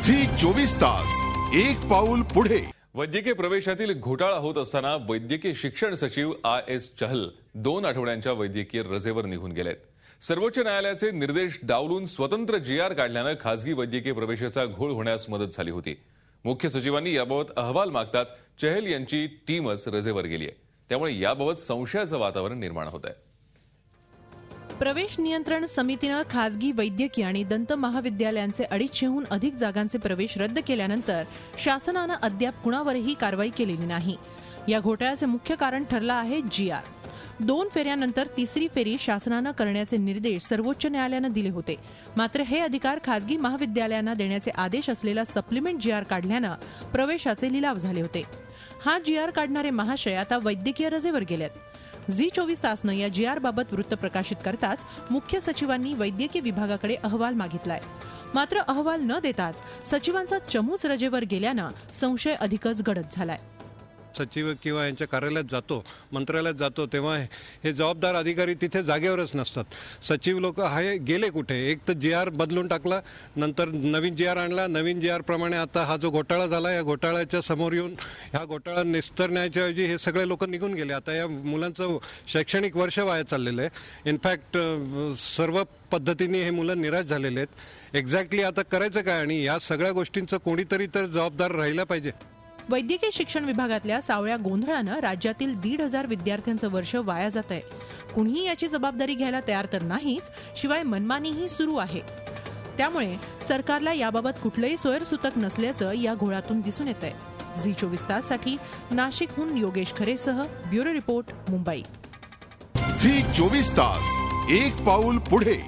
Zee 24 Taas एक पाऊल पुढे। वैद्यकीय प्रवेशातील घोटाळा होत असताना वैद्यकीय शिक्षण सचिव आर.एस. चहल 2 आठवड्यांच्या वैद्यकीय रजेवर निघून गेलेत। सर्वोच्च न्यायालयाचे निर्देश डावलून स्वतंत्र जी.आर. काढल्याने खासगी वैद्यकीय प्रवेशाचा घोळ होण्यास मदत झाली होती। मुख्य सचिवांनी याबाबत अहवाल मागताच चहल यांची टीमच रजेवर गेली आहे। त्यामुळे याबाबत संशयाचं वातावरण निर्माण होत आहे। प्रवेश नियंत्रण समितीने खासगी वैद्यकीय आणि दंत महाविद्यालयांचे 250हून अधिक जागांचे प्रवेश रद्द केल्यानंतर शासनाने अद्याप कुणावरही कारवाई केलेली नाही। या घोटाळ्याचे मुख्य कारण ठरला आहे जी.आर. 2 फेऱ्यानंतर तिसरी फेरी शासनाने करण्याचे निर्देश सर्वोच्च न्यायालयाने दिले होते। मात्र हे अधिकार खासगी महाविद्यालयांना देण्याचे आदेश असलेला सप्लिमेंट जी.आर. काढल्याने प्रवेशाचे लिलाव झाले होते। हा जी.आर. काढणारे महाशय आता वैद्यकीय रजेवर गेलेत। झी 24 तासने या जी.आर. बाबत वृत्त प्रकाशित करताच मुख्य सचिवांनी वैद्यकीय विभागाकडे अहवाल मागितलाय। मात्र अहवाल न देताच सचिवांचा चमूच रजेवर गेल्याने संशय अधिकच गडद झालाय। सचिव किंवा यांच्या कार्यालयात जातो, मंत्रालयात जातो, तेव्हा हे जबाबदार अधिकारी तिथे जागेवरच नसतात। सचिव लोक हे गेले कुठे? एक तर जी.आर. बदलून टाकला, नंतर नवीन जी.आर. आणला, नवीन जी.आर. प्रमाणे आता हा जो घोटाळा झाला, या घोटाळ्याच्या समोर येऊन ह्या घोटाळा निस्तरण्याच्या ऐवजी हे सगळे लोक निघून गेले। आता या मुलांचं शैक्षणिक वर्ष वाया चाललेलं आहे। इनफॅक्ट सर्व पद्धतीने हे मुलं निराश झालेले आहेत। एक्झॅक्टली आता करायचं काय? आणि या सगळ्या गोष्टींचं कोणीतरी तर जबाबदार राहिला पाहिजे। वैद्यकीय शिक्षण विभागातल्या सावळ्या गोंधळानं राज्यातील 1,500 विद्यार्थ्यांचं वर्ष वाया जात आहे। कुणीही याची जबाबदारी घ्यायला तयार तर नाहीच, शिवाय मनमानीही सुरू आहे। त्यामुळे सरकारला याबाबत कुठलंही सोयरसूतक नसल्याचं या घोळातून दिसून येत आहे। झी 24 ताससाठी नाशिकहून योगेश खरेसह ब्युरो रिपोर्ट, मुंबई। झी 24 तास एक पाऊल पुढे।